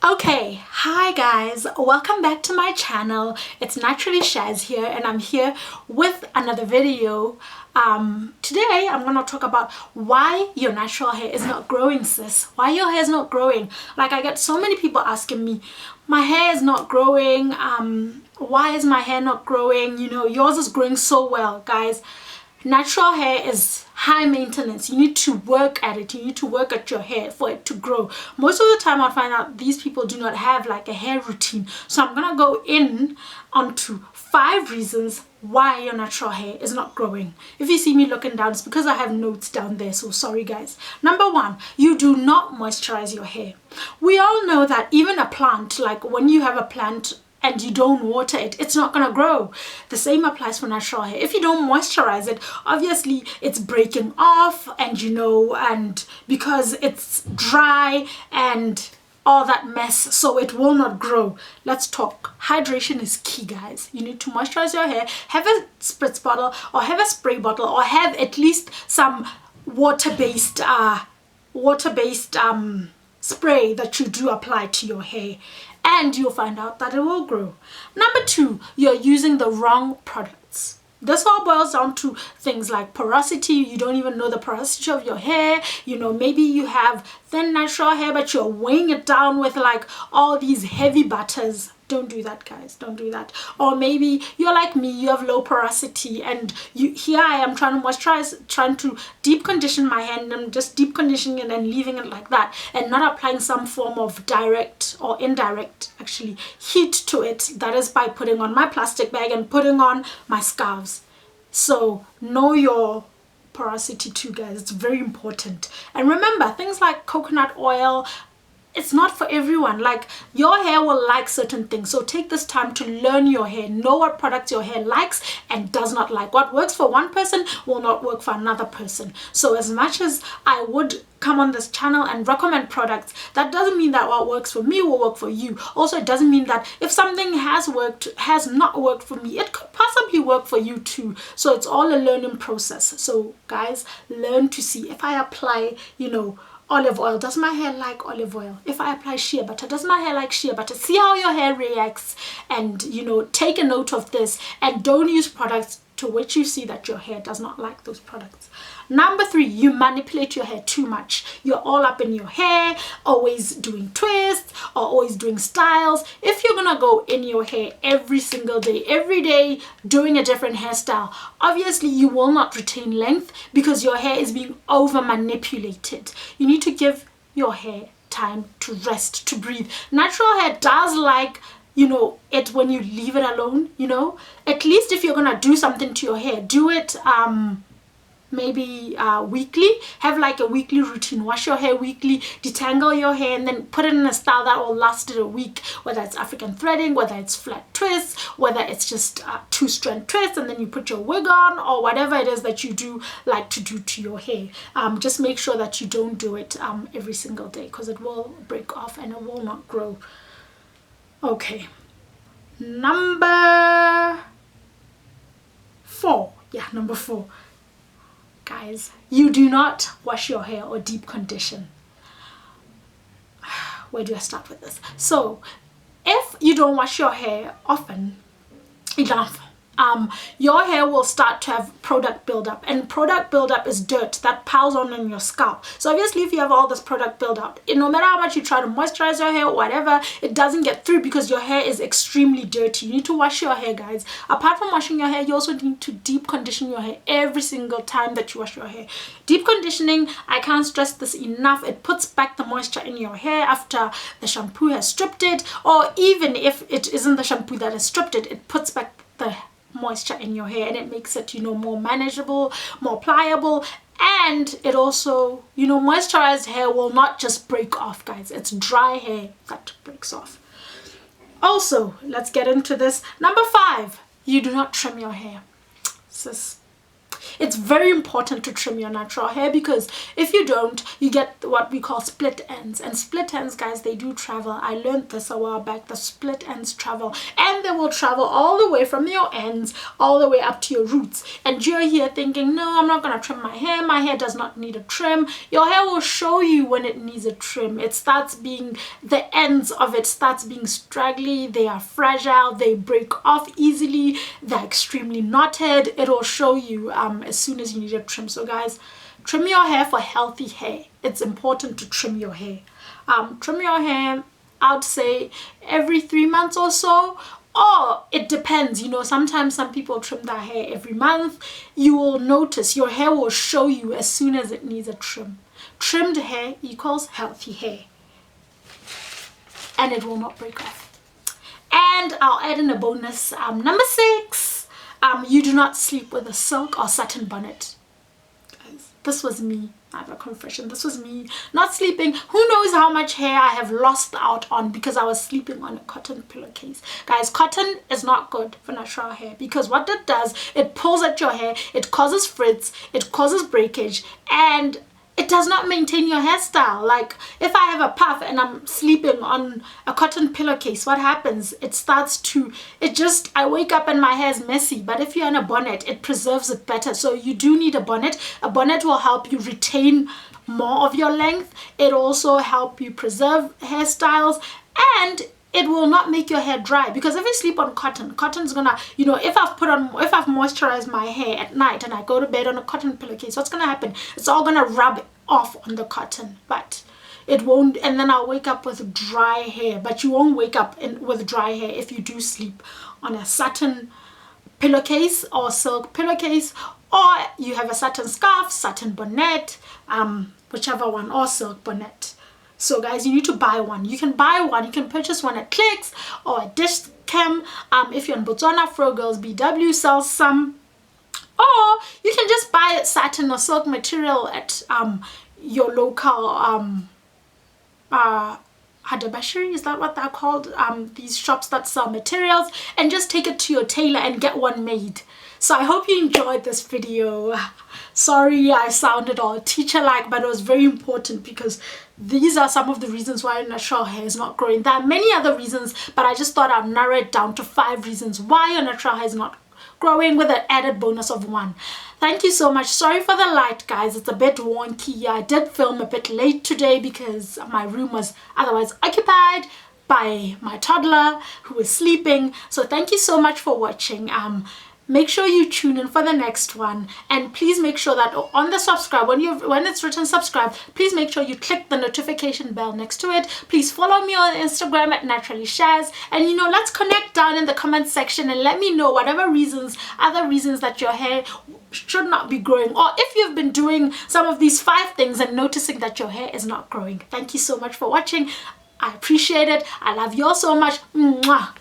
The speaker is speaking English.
Okay, hi guys, welcome back to my channel. It's naturally Shaz here, and I'm here with another video. Today I'm gonna talk about why your natural hair is not growing, sis. Why your hair is not growing. Like, I get so many people asking me, my hair is not growing. Why is my hair not growing? You know, yours is growing so well, guys. Natural hair is high maintenance. You need to work at it. You need to work at your hair for it to grow. Most of the time I find out these people do not have like a hair routine. So I'm gonna go in onto 5 reasons why your natural hair is not growing. If you see me looking down, it's because I have notes down there, so sorry guys. Number 1, you do not moisturize your hair. We all know that even a plant, like when you have a plant and you don't water it, it's not gonna grow. The same applies for natural hair. If you don't moisturize it, obviously it's breaking off, and and because it's dry and all that mess, so it will not grow. Let's talk. Hydration is key, guys. You need to moisturize your hair. Have a spritz bottle or have a spray bottle or have at least some water-based spray that you do apply to your hair, and you'll find out that it will grow. Number 2, you're using the wrong products. This all boils down to things like porosity. You don't even know the porosity of your hair. You know, maybe you have thin natural hair, but you're weighing it down with like all these heavy butters. Don't do that, guys. Don't do that. Or maybe you're like me, you have low porosity, and here I am trying to moisturize, trying to deep condition my hair, and I'm just deep conditioning it and leaving it like that, and not applying some form of direct or indirect actually heat to it. That is by putting on my plastic bag and putting on my scarves. So know your porosity too, guys. It's very important. And remember, things like coconut oil, it's not for everyone. Like, your hair will like certain things, so take this time to learn your hair. Know what products your hair likes and does not like. What works for one person will not work for another person. So as much as I would come on this channel and recommend products, that doesn't mean that what works for me will work for you. Also, it doesn't mean that if something has not worked for me, it could possibly work for you too. So it's all a learning process. So guys, learn to see. If I apply, olive oil, does my hair like olive oil? If I apply shea butter, does my hair like shea butter? See how your hair reacts, and take a note of this, and don't use products to which you see that your hair does not like those products. Number 3, you manipulate your hair too much. You're all up in your hair, always doing twists or always doing styles. If you're gonna go in your hair every single day, every day doing a different hairstyle, obviously you will not retain length because your hair is being over manipulated. You need to give your hair time to rest, to breathe. Natural hair does like it when you leave it alone. At least if you're gonna do something to your hair, do it maybe weekly. Have like a weekly routine. Wash your hair weekly, detangle your hair, and then put it in a style that will last it a week, whether it's African threading, whether it's flat twists, whether it's just 2-strand twists, and then you put your wig on, or whatever it is that you do like to do to your hair. Just make sure that you don't do it every single day, because it will break off and it will not grow. Okay, number 4. Number 4. Guys, you do not wash your hair or deep condition. Where do I start with this? So, if you don't wash your hair often enough, your hair will start to have product buildup, and product buildup is dirt that piles on your scalp. So obviously, if you have all this product buildup, no matter how much you try to moisturize your hair or whatever, it doesn't get through because your hair is extremely dirty. You need to wash your hair, guys. Apart from washing your hair, you also need to deep condition your hair every single time that you wash your hair. Deep conditioning, I can't stress this enough, it puts back the moisture in your hair after the shampoo has stripped it, or even if it isn't the shampoo that has stripped it, it puts back the moisture in your hair, and it makes it more manageable, more pliable. And it also, moisturized hair will not just break off, guys. It's dry hair that breaks off. Also, let's get into this. Number 5, you do not trim your hair. Sis, It's very important to trim your natural hair, because if you don't, you get what we call split ends. And split ends, guys, they do travel. I learned this a while back. The split ends travel, and they will travel all the way from your ends all the way up to your roots. And you're here thinking, no, I'm not gonna trim my hair. My hair does not need a trim. Your hair will show you when it needs a trim. It starts being, the ends of it starts being straggly. They are fragile. They break off easily. They're extremely knotted. It'll show you as soon as you need a trim. So guys, trim your hair for healthy hair. It's important to trim your hair. Trim your hair, I'd say every 3 months or so, or it depends. You know, sometimes some people trim their hair every month. You will notice your hair will show you as soon as it needs a trim. Trimmed hair equals healthy hair, and it will not break off. And I'll add in a bonus, number 6, you do not sleep with a silk or satin bonnet. Guys, this was me. I have a confession. This was me not sleeping. Who knows how much hair I have lost out on because I was sleeping on a cotton pillowcase. Guys, cotton is not good for natural hair, because what it does, it pulls at your hair, it causes frizz, it causes breakage, and it does not maintain your hairstyle. Like, if I have a puff and I'm sleeping on a cotton pillowcase, what happens? It starts to, I wake up and my hair is messy. But if you're in a bonnet, it preserves it better. So you do need a bonnet. A bonnet will help you retain more of your length. It also help you preserve hairstyles, and it will not make your hair dry. Because if you sleep on cotton's gonna, you know, if I've moisturized my hair at night and I go to bed on a cotton pillowcase, what's gonna happen? It's all gonna rub off on the cotton, but it won't, and then I'll wake up with dry hair. But you won't wake up with dry hair if you do sleep on a satin pillowcase or silk pillowcase, or you have a satin scarf, satin bonnet, whichever one, or silk bonnet. So guys, you need to buy one. You can buy one. You can purchase one at Clicks or at Dishcam. If you're in Botswana, Fro Girls BW sells some. Or you can just buy satin or silk material at your local Hadabashiri, is that what they're called? These shops that sell materials, and just take it to your tailor and get one made. So I hope you enjoyed this video. Sorry I sounded all teacher-like, but it was very important, because these are some of the reasons why natural hair is not growing. There are many other reasons, but I just thought I'd narrow it down to 5 reasons why your natural hair is not growing, with an added bonus of 1. Thank you so much. Sorry for the light, guys. It's a bit wonky. I did film a bit late today because my room was otherwise occupied by my toddler who was sleeping. So thank you so much for watching. Make sure you tune in for the next one, and please make sure that on the subscribe, when it's written subscribe, please make sure you click the notification bell next to it. Please follow me on Instagram at Naturalistas, and you know, let's connect down in the comment section and let me know whatever other reasons that your hair should not be growing, or if you've been doing some of these 5 things and noticing that your hair is not growing. Thank you so much for watching. I appreciate it. I love you all so much. Mwah.